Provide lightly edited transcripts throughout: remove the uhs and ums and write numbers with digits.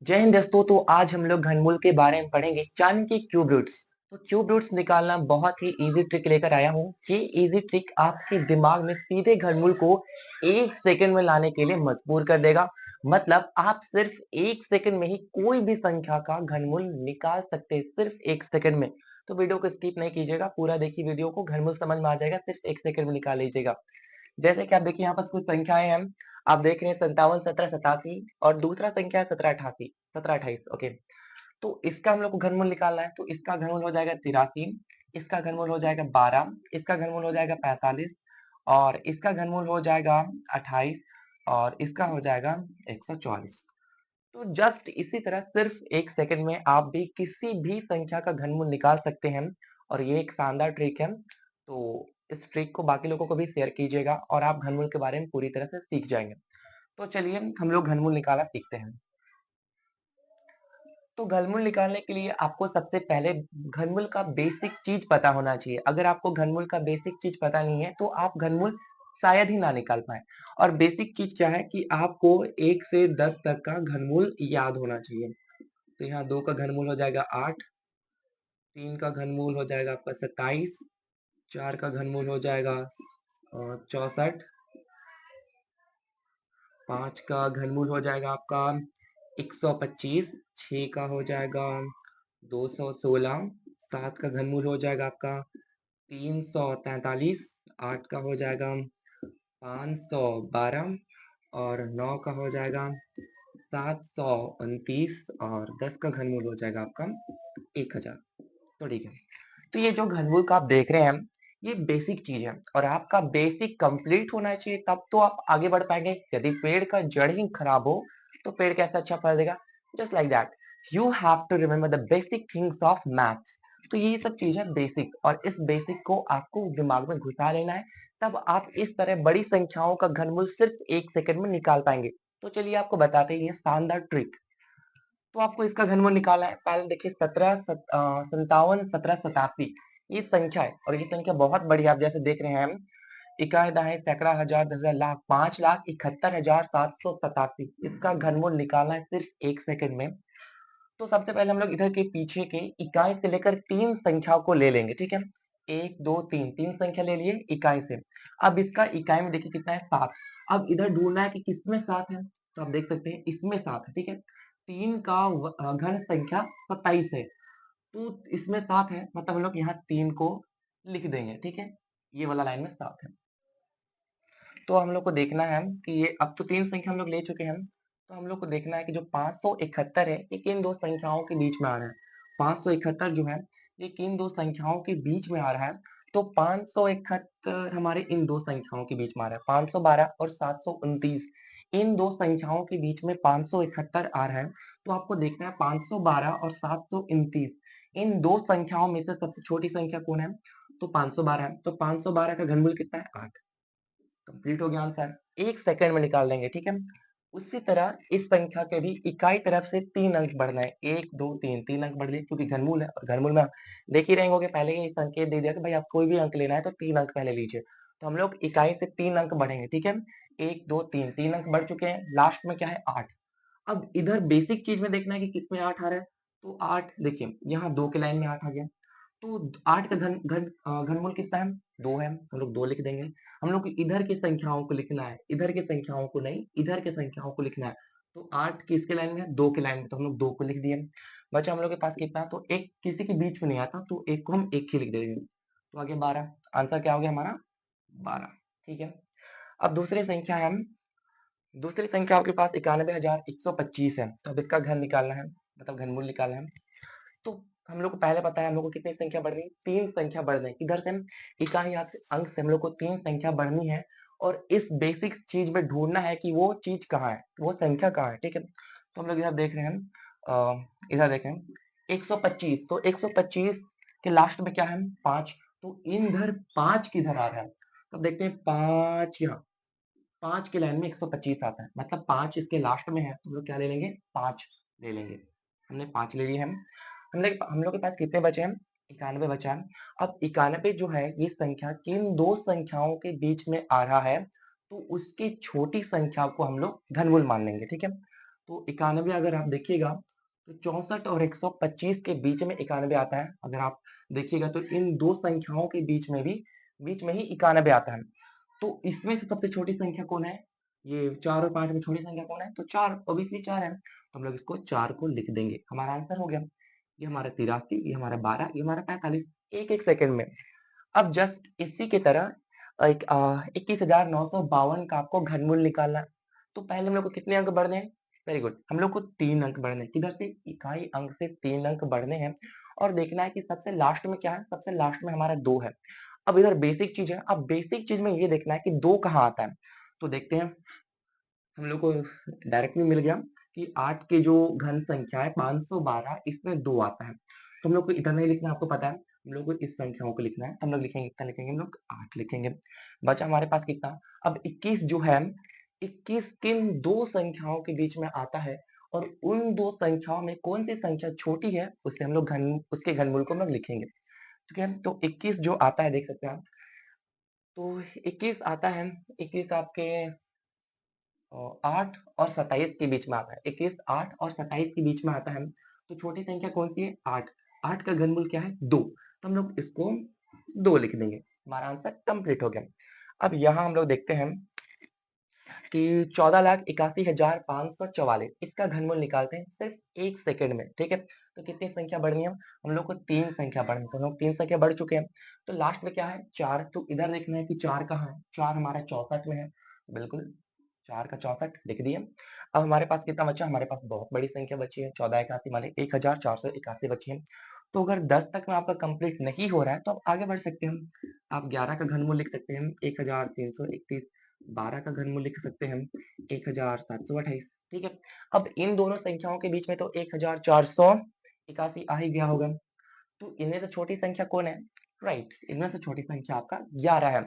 जय हिंद दोस्तों। तो आज हम लोग घनमूल के बारे में पढ़ेंगे यानी कि क्यूब रूट्स। तो क्यूब रूट्स निकालना बहुत ही इजी ट्रिक लेकर आया हूँ। ये इजी ट्रिक आपके दिमाग में सीधे घनमूल को 1 सेकंड में लाने के लिए मजबूर कर देगा। मतलब आप सिर्फ 1 सेकंड में ही कोई भी संख्या का घनमूल निकाल सकते हैं, सिर्फ 1 सेकंड में। तो वीडियो को स्किप नहीं कीजिएगा, पूरा देखिए वीडियो को, घनमूल समझ में आ जाएगा, सिर्फ 1 सेकंड में निकाल लीजिएगा। जैसे कि आप देखिए यहाँ पर कुछ संख्याएं हैं। आप देख रहे हैं 57 17 87 और दूसरा संख्या है 17 88 17 28। ओके, तो इसका हम लोग को घनमूल निकालना है। तो इसका घनमूल हो जाएगा 83, इसका घनमूल हो जाएगा 12, इसका घनमूल हो जाएगा 45 और इसका घनमूल हो जाएगा 28 और इसका हो जाएगा 144। तो जस्ट इसी तरह सिर्फ 1 सेकंड में आप भी किसी भी संख्या का घनमूल निकाल सकते हैं। और ये एक शानदार ट्रिक है। तो इस ट्रिक को बाकी लोगों को भी शेयर कीजिएगा और आप घनमूल के बारे में पूरी तरह से सीख जाएंगे। तो चलिए हम लोग घनमूल निकालना सीखते हैं। तो घनमूल निकालने के लिए आपको सबसे पहले घनमूल का बेसिक चीज पता होना चाहिए। अगर आपको घनमूल का बेसिक चीज पता नहीं है तो आप घनमूल शायद ही ना निकाल पाए। और बेसिक चीज क्या है कि आपको 1 से 10 तक का घनमूल याद होना चाहिए। तो यहाँ 2 का घनमूल हो जाएगा 8, 3 का घनमूल हो जाएगा आपका 27, 4 का घनमूल हो जाएगा 64, 5 का घनमूल हो जाएगा आपका 125, 6 का हो जाएगा 216, 7 का घनमूल हो जाएगा आपका 343, 8 का हो जाएगा 512 और 9 का हो जाएगा 729 और 10 का घनमूल हो जाएगा आपका 1000। तो ठीक है। तो ये जो घनमूल का आप देख रहे हैं, ये बेसिक चीज है और आपका बेसिक कंप्लीट होना चाहिए, तब तो आप आगे बढ़ पाएंगे। यदि पेड़ का जड़ ही खराब हो तो पेड़ कैसे अच्छा फल देगा? Just like that you have to remember the basic things of maths. तो ये सब चीज है बेसिक, और इस बेसिक को आपको दिमाग में घुसा लेना है। तब आप इस तरह बड़ी संख्याओं का घनमूल सिर्फ 1 सेकंड में निकाल पाएंगे। तो चलिए आपको बताते हैं ये शानदार ट्रिक। तो आपको इसका घनमूल निकालना है। पहले देखिए 57 17 ये संख्या है और ये संख्या बहुत बड़ी है। आप जैसे देख रहे हैं हम, इकाई दहाई सैकड़ा हजार दस हजार लाख 5,71,787। इसका घनमूल निकालना है सिर्फ 1 सेकंड में। तो सबसे पहले हम लोग इधर के पीछे के इकाई से लेकर 3 संख्याओं को ले लेंगे, ठीक है। 1 2 3, 3 संख्या ले लिए इकाई से। अब इसका इकाई में देखिए कितना है, 7। अब इधर ढूंढना है कि किसमें 7 है। तो आप देख सकते हैं इसमें 7 है, ठीक है। 3 का घन संख्या 27 है, तो इसमें 7 है, मतलब हम लोग यहाँ 3 को लिख देंगे, ठीक है। ये वाला लाइन में 7 है। तो हम लोग को देखना है कि ये अब तो 3 संख्या हम लोग ले चुके हैं। तो हम लोग को देखना है कि जो 571 है ये किन दो संख्याओं के बीच में आ रहा है। 571 जो है ये किन दो संख्याओं के बीच में आ रहा है। तो 571 हमारे इन दो संख्याओं के बीच में आ रहा है, 512 और 729। इन दो संख्याओं के बीच में 571 आ रहा है। तो आपको देखना है 512 और 729, इन दो संख्याओं में से सबसे छोटी संख्या कौन है। तो 512 है। तो 512 का घनमूल कितना है, 8। कंप्लीट हो गया आंसर, 1 सेकंड में निकाल देंगे, ठीक है। उसी तरह इस संख्या के भी इकाई तरफ से 3 अंक बढ़ना है, 1 2 3, 3 अंक बढ़ लिए क्योंकि घनमूल है। और घनमूल में आप देख ही रहे होंगे, पहले ही संकेत दे दिया कि भाई आप कोई भी अंक लेना है तो 3 अंक पहले लीजिए। तो हम लोग इकाई से 3 अंक बढ़ेंगे, ठीक है। 1 2 3, 3 अंक बढ़ चुके हैं, लास्ट में क्या है, 8। अब इधर बेसिक चीज में देखना है कि किसमें 8 आ रहा है। तो 8 देखिए यहाँ 2 के लाइन में 8 आ गया। तो 8 का घन घन घनमूल कितना है, 2 है, हम लोग 2 लिख देंगे। हम लोग को इधर की संख्याओं को लिखना है, इधर की संख्याओं को नहीं, इधर के संख्याओं को लिखना है। तो 8 किसके लाइन में है, 2 के लाइन में, तो हम लोग 2 को लिख दिए। बचा हम लोग के पास कितना, तो एक किसी के बीच में नहीं आता, तो एक को हम एक ही लिख देंगे। तो आगे 12, आंसर क्या हो गया हमारा, 12, ठीक है। अब दूसरी संख्या है, हम दूसरी संख्या आपके पास 91,125 है। तो अब इसका घन निकालना है, मतलब घनमूल निकालना है। तो हम लोग को पहले पता है हम लोग को कितनी संख्या बढ़नी है, 3 संख्या बढ़नी है। इधर से हम इकाई यहाँ से अंक से हम लोग को 3 संख्या बढ़नी है। और इस बेसिक चीज में ढूंढना है कि वो चीज कहाँ है, वो संख्या कहाँ है, ठीक है। तो हम लोग इधर देख रहे हैं, इधर देख रहे हैं 125। तो 125 के लास्ट में क्या है, 5। तो इधर 5 किधर आ रहा है, तो अब देखते हैं 5 यहाँ, 5 की लाइन में 125 आता है, मतलब 5 इसके लास्ट में है, तो हम लोग क्या ले लेंगे, 5 ले लेंगे। हमने 5 ले लिए हम। हम लोग के पास कितने बचे हैं, 91 बचा है। अब 91 जो है ये संख्या किन दो संख्याओं के बीच में आ रहा है, तो उसकी छोटी संख्या को हम लोग घनमूल मान लेंगे, ठीक है। तो 91 अगर आप देखिएगा तो 64 और 125 के बीच में 91 आता है। अगर आप देखिएगा तो इन दो संख्याओं के बीच में ही 91 आता है। तो इसमें से सबसे छोटी संख्या कौन है? ये 4 और 5 में छोटी संख्या कौन है? तो 4, ऑब्वियसली 4 है। तो हम लोग इसको 4 को लिख देंगे। हमारा आंसर हो गया। ये हमारा 83, ये हमारा 12, ये हमारा 45, एक सेकंड में। अब जस्ट इसी की तरह एक 21,952 का आपको घनमूल निकालना है। तो पहले हम लोग को कितने अंक बढ़ने हैं? वेरी गुड, हम लोग को 3 अंक बढ़ने हैं। किधर से? इकाई अंक से 3 अंक बढ़ने हैं और देखना है कि सबसे लास्ट में क्या है? सबसे लास्ट में हमारा 2 है। अब इधर बेसिक चीज है। अब बेसिक चीज में ये देखना है कि 2 कहाँ आता है। तो देखते हैं, हम लोग को डायरेक्टली मिल गया कि 8 की जो घन संख्या है 512, इसमें 2 आता है। तो हम लोग को इधर नहीं लिखना, आपको पता है। हम लोग को इस संख्याओं को लिखना है। तो हम लोग लिखेंगे, कितना लिखेंगे हम लोग? 8 लिखेंगे। बचा हमारे पास कितना? अब 21 जो है, 21 किन दो संख्याओं के बीच में आता है और उन दो संख्याओं में कौन सी संख्या छोटी है, उससे हम लोग उसके घनमूल को हम लोग लिखेंगे। ठीक है, तो 21 जो आता है, देख सकते हैं आप। तो 21 आता है, 21 आपके 8 और 27 के बीच में आता है। 21 8 और 27 के बीच में आता है। तो छोटी संख्या कौन सी है? 8। 8 का घनमूल क्या है? 2। तो हम लोग इसको 2 लिख देंगे। हमारा आंसर कंप्लीट हो गया। अब यहाँ हम लोग देखते हैं कि 14,81,544, इसका घनमूल निकालते हैं सिर्फ 1 सेकंड में। ठीक है, तो कितनी संख्या बढ़नी है? हम लोग को 3 संख्या बढ़नी है। तो हम लोग 3 संख्या बढ़ चुके हैं। तो लास्ट में क्या है? 4। तो इधर देखना है कि 4 कहाँ है। 4 हमारा 64 में है। तो बिल्कुल 4 का 64 लिख दिए। अब हमारे पास कितना बचा? हमारे पास बहुत बड़ी संख्या बची है। 1481 माने 1481 बची है। तो अगर 10 तक में आपका कंप्लीट नहीं हो रहा है तो आप आगे बढ़ सकते हैं। आप 11 का घनमूल लिख सकते हैं 1331। 12 का घनमूल लिख सकते हैं 1728। ठीक है, अब इन दोनों संख्याओं के बीच में तो 1481 आ ही गया होगा। तो इनमें से छोटी संख्या कौन है? राइट, इनमें से छोटी संख्या आपका 11 है।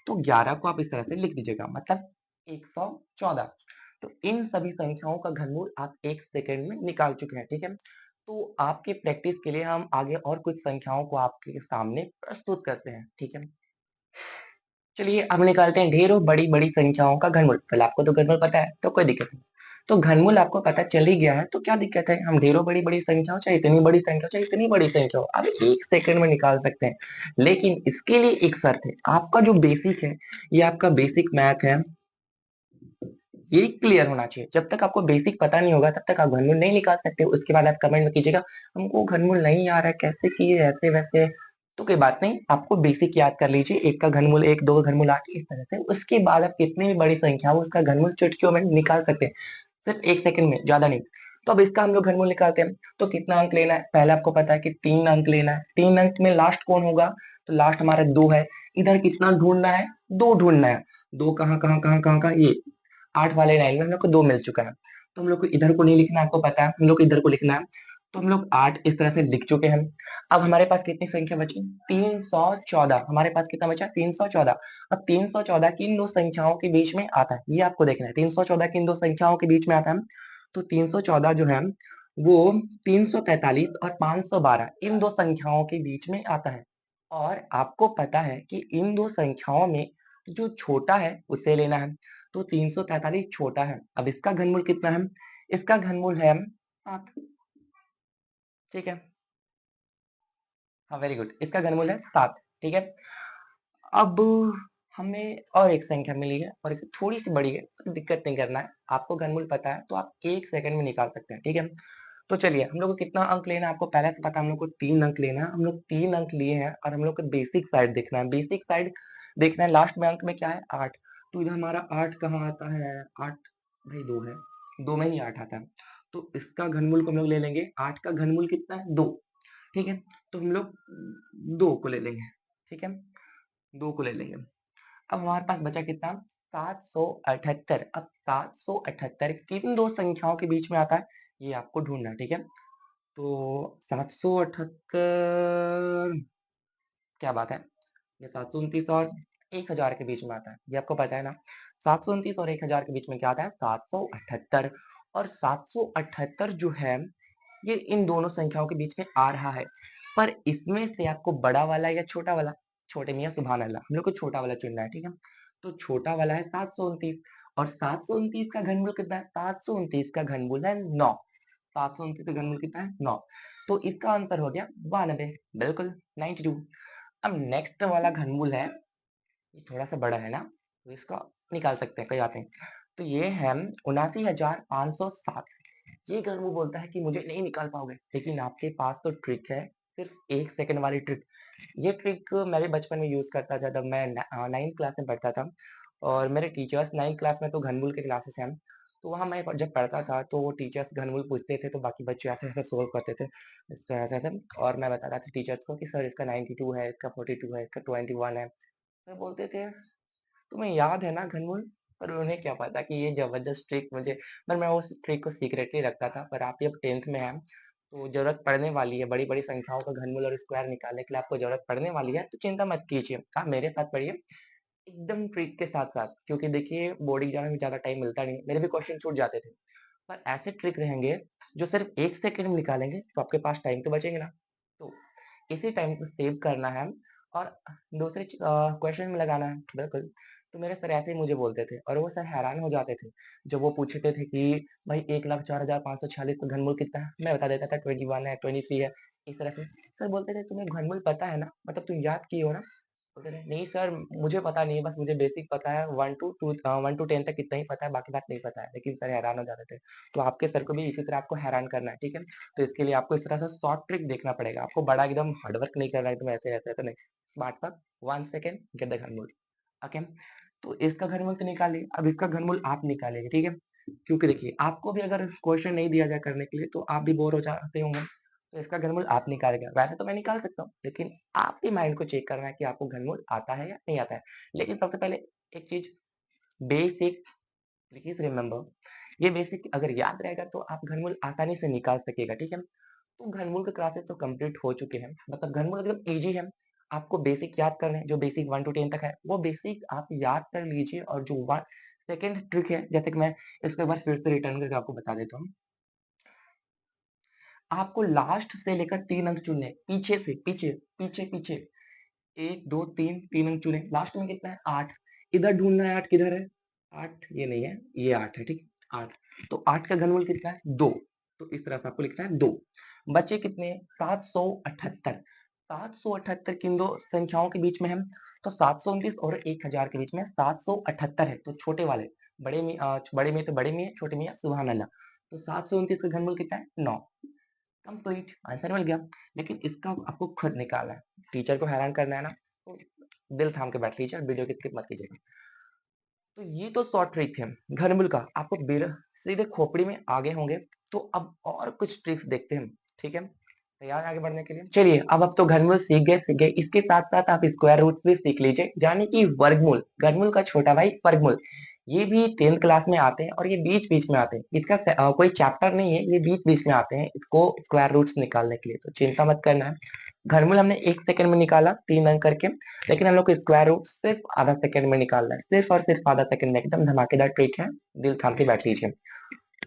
तो 11 को आप इस तरह से लिख दीजिएगा, मतलब 114। तो इन सभी संख्याओं का घनमूल आप 1 सेकंड में निकाल चुके हैं। ठीक है, तो आपके प्रैक्टिस के लिए हम आगे और कुछ संख्याओं को आपके सामने प्रस्तुत करते हैं। ठीक है, चलिए अब निकालते हैं ढेरों बड़ी बड़ी संख्याओं का घनमूल। पहले आपको तो घनमूल पता है, तो कोई दिक्कत नहीं। तो घनमूल आपको पता चल ही गया है, तो क्या दिक्कत है? हम ढेरों बड़ी बड़ी संख्या हो, चाहे इतनी बड़ी संख्या हो, चाहे इतनी बड़ी संख्या हो, आप 1 सेकंड में निकाल सकते हैं। लेकिन इसके लिए एक शर्त है, आपका जो बेसिक है, ये आपका बेसिक मैथ है, ये क्लियर होना चाहिए। जब तक आपको बेसिक पता नहीं होगा तब तक आप घनमूल नहीं निकाल सकते। उसके बाद आप कमेंट में कीजिएगा हमको घनमूल नहीं आ रहा है, कैसे किए, ऐसे वैसे। तो कोई बात नहीं, आपको बेसिक याद कर लीजिए। 1 का घनमूल 1, 2 का घनमूल 8, इस तरह से। उसके बाद आप कितनी भी बड़ी संख्या हो उसका घनमूल चुटकियों में निकाल सकते हैं, सिर्फ 1 सेकंड में, ज्यादा नहीं। तो अब इसका हम लोग घनमूल निकालते हैं। तो कितना अंक लेना है? पहले आपको पता है कि 3 अंक लेना है। 3 अंक में लास्ट कौन होगा? तो लास्ट हमारा 2 है। इधर कितना ढूंढना है? 2 ढूंढना है। 2 कहाँ कहाँ कहाँ कहाँ कहाँ? ये 8 वाले लाइन में हम लोग को 2 मिल चुका है। तो हम लोग को इधर को नहीं लिखना है, आपको पता है, हम लोग को इधर को लिखना है। तो हम लोग 8 इस तरह से लिख चुके हैं। अब हमारे पास कितनी संख्या बची? 314। हमारे पास कितना बचा? 314। अब 314 किन दो संख्याओं के बीच में आता है, ये आपको देखना है। 314 किन दो संख्याओं के बीच में आता है? तो 314 जो है वो 343 और 512 इन दो संख्याओं के बीच में आता है। और आपको पता है कि इन दो संख्याओं में जो छोटा है उसे लेना है। तो 343 छोटा है। अब इसका घनमूल कितना है? इसका घनमूल है 7। ठीक है, हाँ वेरी गुड, इसका घनमूल है 7। ठीक है, अब हमें और एक संख्या मिली है और एक थोड़ी सी बड़ी है, तो दिक्कत नहीं करना है। आपको घनमूल पता है तो आप 1 सेकंड में निकाल सकते हैं। ठीक है, तो चलिए, हम लोग को कितना अंक लेना है? आपको पहले से पता है, हम लोग को 3 अंक लेना है। हम लोग 3 अंक लिए हैं और हम लोग को बेसिक साइड देखना है। बेसिक साइड देखना है, लास्ट में अंक में क्या है? 8। तो इधर हमारा 8 कहाँ आता है? 8 भाई 2 है, 2 में ही 8 आता है। तो इसका घनमूल को हम लोग ले लेंगे। 8 का घनमूल कितना है? 2। ठीक है, तो हम लोग 2 को ले लेंगे। ठीक है, 2 को ले लेंगे। अब हमारे पास बचा कितना? 778। अब 778 किन दो संख्याओं के बीच में आता है, ये आपको ढूंढना है। ठीक है, तो 778, क्या बात है, ये 729 और 1000 के बीच में आता है, ये आपको पता है ना। 729 और 1000 के बीच में क्या आता है? 778। और 778 जो है ये इन दोनों संख्याओं के बीच में आ रहा है। पर इसमें से आपको बड़ा वाला या छोटा वाला? छोटे मियाँ सुभान अल्लाह, हम लोग को छोटा वाला चुनना है। ठीक है, तो छोटा वाला है 729 और 729 का घनमूल कितना है? 729 का घनमूल है 9। 729 का घनमूल कितना है? 9। तो इसका आंसर हो गया 92, बिल्कुल 92। अब नेक्स्ट वाला घनमूल है, ये थोड़ा सा बड़ा है ना, तो इसका निकाल सकते हैं, कोई बात नहीं। तो ये है 79,507। ये घनमूल बोलता है कि मुझे नहीं निकाल पाओगे, लेकिन आपके पास तो ट्रिक है, सिर्फ 1 सेकंड वाली ट्रिक। ये ट्रिक मैं भी बचपन में यूज करता था जब मैं 9th क्लास में पढ़ता था, और मेरे टीचर्स 9th क्लास में तो घनमूल के क्लासेस हैं, तो वहाँ मैं जब पढ़ता था तो वो टीचर्स घनमूल पूछते थे, तो बाकी बच्चे ऐसे ऐसे सोल्व करते थे, इसका ऐसे ऐसे, और मैं बताता था टीचर्स को कि सर इसका 92 है, इसका 42 है, इसका 21 है। सर बोलते थे तुम्हें याद है ना घनमूल? पर उन्हें क्या पता कि ये जबरदस्त ट्रिक मुझे, पर मैं उस ट्रिक को सीक्रेटली रखता था। पर आप जब 10th में हैं तो जरूरत पड़ने वाली है, बड़ी बड़ी संख्याओं का घनमूल और स्क्वायर निकालने के लिए आपको जरूरत पड़ने वाली है, तो चिंता मत कीजिए, आप मेरे साथ पढ़िए एकदम ट्रिक के साथ साथ, क्योंकि देखिए बोर्ड एग्जाम में ज्यादा टाइम मिलता नहीं, मेरे भी क्वेश्चन छूट जाते थे। पर ऐसे ट्रिक रहेंगे जो सिर्फ 1 सेकंड में निकालेंगे, तो आपके पास टाइम तो बचेगा ना। तो इसी टाइम को सेव करना है और दूसरे क्वेश्चन में लगाना है, बिल्कुल। तो मेरे सर ऐसे ही मुझे बोलते थे, और वो सर हैरान हो जाते थे जब वो पूछते थे कि भाई 1,04,546 का घनमूल कितना है, मैं बता देता था 21 है, 23 है, इस तरह से। सर बोलते थे तुम्हें घनमूल पता है ना, मतलब तुम याद किए हो ना? बोलते थे नहीं सर मुझे पता नहीं है, बस मुझे बेसिक पता है, 1 to 10 तक इतना ही पता है, बाकी बात नहीं पता है। लेकिन सर हैरान हो जाते थे। तो आपके सर को भी इसी तरह आपको हैरान करना है, ठीक है? तो इसके लिए आपको इस तरह से शॉर्ट ट्रिक देखना पड़ेगा, आपको बड़ा एकदम हार्डवर्क नहीं करना है, एकदम ऐसे ऐसे तो नहीं। Smart work, 1 second get the घनमूल। ओके, तो इसका घनमूल तो निकालिए, अब इसका घनमूल आप निकालिए, ठीक है? क्योंकि देखिए आपको भी अगर क्वेश्चन नहीं दिया जाए करने के लिए तो आप भी बोर हो जाते होंगे, तो इसका घनमूल आप निकालेंगे। वैसे तो मैं निकाल सकता हूँ, लेकिन आपके माइंड को चेक करना है कि आपको घनमूल आता है या नहीं आता है। लेकिन सबसे पहले एक चीज, बेसिक, प्लीज रिमेम्बर, ये बेसिक अगर याद रहेगा तो आप घनमूल आसानी से निकाल सकेगा, ठीक है? तो घनमूल के क्लासेस तो कंप्लीट हो चुके हैं, मतलब घनमूल एकदम इजी है। आपको बेसिक याद करने हैं, जो बेसिक 1 to 10 तक है वो बेसिक आप याद कर लीजिए, और जो वन सेकेंड ट्रिक है, जैसे कि मैं इसको एक बार फिर से रिटर्न करके आपको बता देता हूँ। आपको लास्ट से लेकर 3 अंक चुनने हैं, पीछे से, पीछे पीछे पीछे, 1 2 3, 3 अंक चुने, लास्ट में कितना है? 8। इधर ढूंढना है 8 किधर है? 8 ये नहीं है, ये 8 है, ठीक है? 8। तो 8 का घनमूल कितना है? 2। तो इस तरह से आपको लिखना है 2। बचे कितने? 778। 778 किन दो संख्याओं के बीच में है? तो 729 और 1000 के बीच में 778 है, तो छोटे वाले, बड़े में तो बड़े में है, छोटे में है, सुभान अल्लाह। तो 729 का घनमूल कितना है? 9। कंप्लीट आंसर मिल गया। लेकिन इसका आपको खुद निकालना है, टीचर को हैरान करना है ना, तो दिल थाम के बैठ लीजिए, वीडियो की स्किप मत कीजिएगा। तो ये तो शॉर्ट ट्रिक है घनमूल का, आपको सीधे खोपड़ी में आगे होंगे। तो अब और कुछ ट्रिक्स देखते हैं, ठीक है? तैयार हैं आगे बढ़ने के लिए? चलिए, अब तो घनमूल सीख गए, इसके साथ साथ आप स्क्वायर रूट्स भी सीख लीजिए, यानी कि वर्गमूल, घनमूल का छोटा भाई वर्गमूल। ये भी 10th क्लास में आते हैं, और ये बीच बीच में आते हैं, इसका कोई चैप्टर नहीं है, ये बीच बीच में आते हैं इसको स्क्वायर रूट्स निकालने के लिए, तो चिंता मत करना है। घनमूल हमने 1 सेकंड में निकाला 3 अंक करके, लेकिन हम लोग को स्क्वायर रूट सिर्फ आधा सेकंड में निकालना है, सिर्फ और सिर्फ आधा सेकंड में, एकदम धमाकेदार ट्रिक है, दिल थाम के बैठ लीजिए।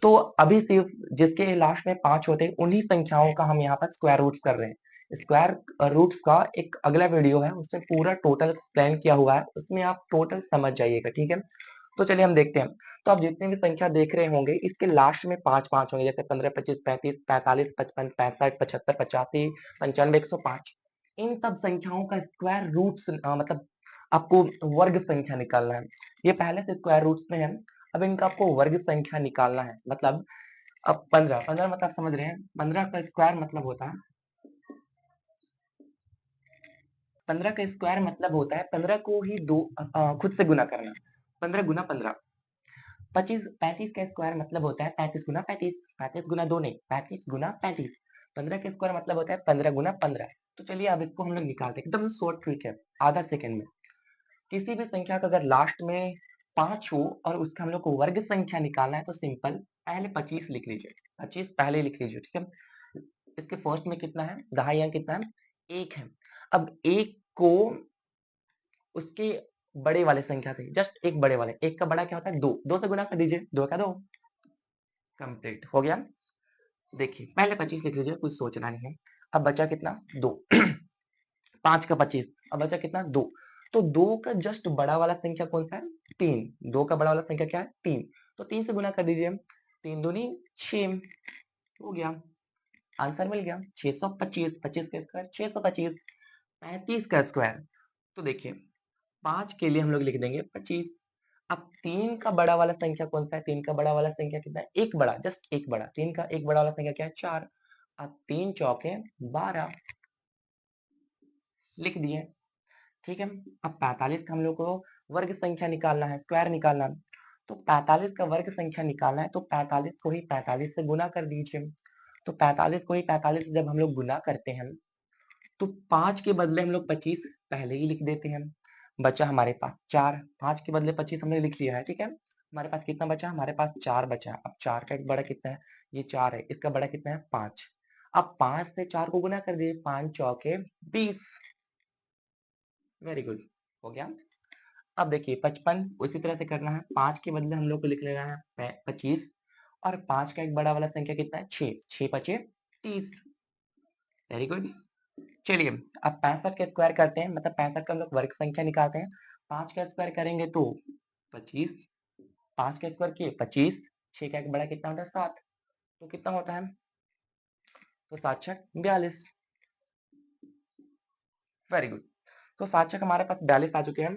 तो अभी सिर्फ जिसके लास्ट में 5 होते हैं उन्हीं संख्याओं का हम यहाँ पर स्क्वायर रूट्स कर रहे हैं। स्क्वायर रूट्स का एक अगला वीडियो है, उसमें पूरा टोटल एक्सप्लेन किया हुआ है, उसमें आप टोटल समझ जाइएगा, ठीक है? तो चलिए हम देखते हैं। तो आप जितनी भी संख्या देख रहे होंगे, इसके लास्ट में 5 होंगे, जैसे 15 25 35 45 55 65 75 85 95 105। इन सब संख्याओं का स्क्वायर रूट्स मतलब आपको वर्ग संख्या निकालना है। ये पहले से स्क्वायर रूट्स में है, अब इनका आपको वर्ग संख्या निकालना है। मतलब अब 15 मतलब समझ रहे हैं, 15 का स्क्वायर मतलब होता है, 15 का स्क्वायर मतलब होता है 15 को ही दो खुद से गुना करना। 15 गुना 15। 35 का स्क्वायर मतलब होता है 35 गुना 35। 35 गुना 2 नहीं, 35 गुना 35। 15 का स्क्वायर मतलब होता है 15 गुना 15। तो चलिए अब इसको हम लोग निकालते हैं, एकदम शॉर्ट ट्रिक है, आधा सेकंड में। किसी भी संख्या का अगर लास्ट में 5 हो और उसका हम लोग को वर्ग संख्या निकालना है, तो सिंपल पहले 25 लिख लीजिए, 25 पहले लिख लीजिए, ठीक है? इसके फर्स्ट में कितना है? दहाई अंक कितना है? 1 है। अब 1 को उसके बड़े वाले संख्या से, जस्ट एक बड़े वाले, 1 का बड़ा क्या होता है? 2। 2 से गुना कर दीजिए, 2 का 2। कंप्लीट हो गया। देखिए पहले 25 लिख लीजिए, कुछ सोचना नहीं है। अब बचा कितना? 2। 5 का 25, अब बचा कितना? 2। तो 2 का जस्ट बड़ा वाला संख्या कौन सा है? 3। 2 का बड़ा वाला संख्या क्या है? 3। तो 3 से गुना कर दीजिए। 3 दूनी 6 हो गया। आंसर मिल गया 625। 25 का स्क्वायर 625। 35 का स्क्वायर, तो देखिए 5 के लिए हम लोग लिख देंगे 25। अब 3 का बड़ा वाला संख्या कौन सा है? 3 का बड़ा वाला संख्या कितना है? एक बड़ा, जस्ट एक बड़ा। 3 का एक बड़ा वाला संख्या क्या है? 4। अब 3 चौके 12 लिख दिए। ठीक है। अब 45 का हम लोग को वर्ग संख्या निकालना है, स्क्वायर निकालना है। तो 45 का वर्ग संख्या निकालना है, तो 45 को ही 45 से गुना कर दीजिए। तो 45 को ही 45 से जब हम लोग गुना करते हैं, तो 5 के बदले हम लोग 25 पहले ही लिख देते हैं। बचा हमारे पास 4। 5 के बदले 25 हमने लिख लिया है। ठीक है। हमारे पास कितना बचा? हमारे पास 4 बचा। अब 4 का एक बड़ा कितना है? ये 4 है। इसका बड़ा कितना है? 5। अब 5 से 4 को गुना कर दिए। 5 चौके 20। वेरी गुड, हो गया। अब देखिए 55 उसी तरह से करना है। 5 के बदले हम लोग को लिख लेना है 25। और 5 का एक बड़ा वाला संख्या कितना है? 6। 6 पचे 30। Very good. चलिए अब 65 का स्क्वायर करते हैं, मतलब 65 का हम लोग वर्ग संख्या निकालते हैं। 5 का स्क्वायर करेंगे तो 25। 5 का स्क्वायर किए 25। 6 का एक बड़ा कितना होता है? 7। तो कितना होता है? तो 7 छक 42। Very good. तो 7 छक हमारे पास 42 आ चुके हैं।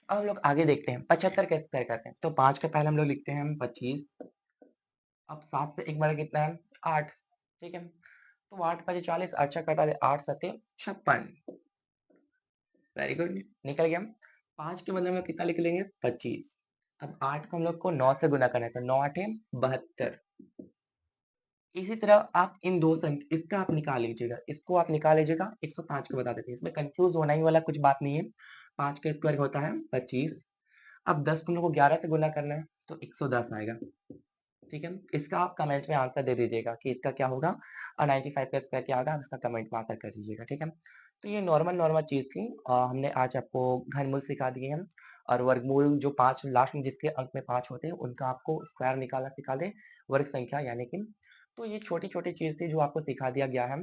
अब हम लोग आगे देखते हैं 75 का स्क्वायर करते हैं। तो 5 का पहले हम लोग लिखते हैं 25। अब 7 से एक बड़ा कितना है? 8। ठीक है। तो 8 5 40, 8 छक 48, 8 सते 56। वेरी गुड, निकल गया। 5 के बदले में कितना लिख लेंगे? 25। अब 8 को हम लोग को 9 से गुना करना है, तो 9 8 72। इसी तरह आप इन दो संख्या, इसका आप निकाल लीजिएगा, इसको आप निकाल लीजिएगा। 105 को बता देते हैं, इसमें कंफ्यूज होना ही वाला कुछ बात नहीं है। 5 का स्क्वायर होता है 25। अब 10 को हम लोग को 11 से गुना करना है, तो 110 आएगा। ठीक है। इसका आप कमेंट में आंसर दे दीजिएगा कि इसका क्या होगा, और 95 का स्क्वायर क्या होगा, इसका कमेंट में आंसर कर दीजिएगा। ठीक है। तो ये नॉर्मल नॉर्मल चीज थी। हमने आज आपको घनमूल सिखा दिए हैं, और वर्गमूल जो 5 लास्ट में जिसके अंक में 5 होते हैं उनका आपको स्क्वायर निकालना सिखा दे, वर्ग संख्या यानी कि। तो ये छोटी छोटी चीज थी जो आपको सिखा दिया गया है।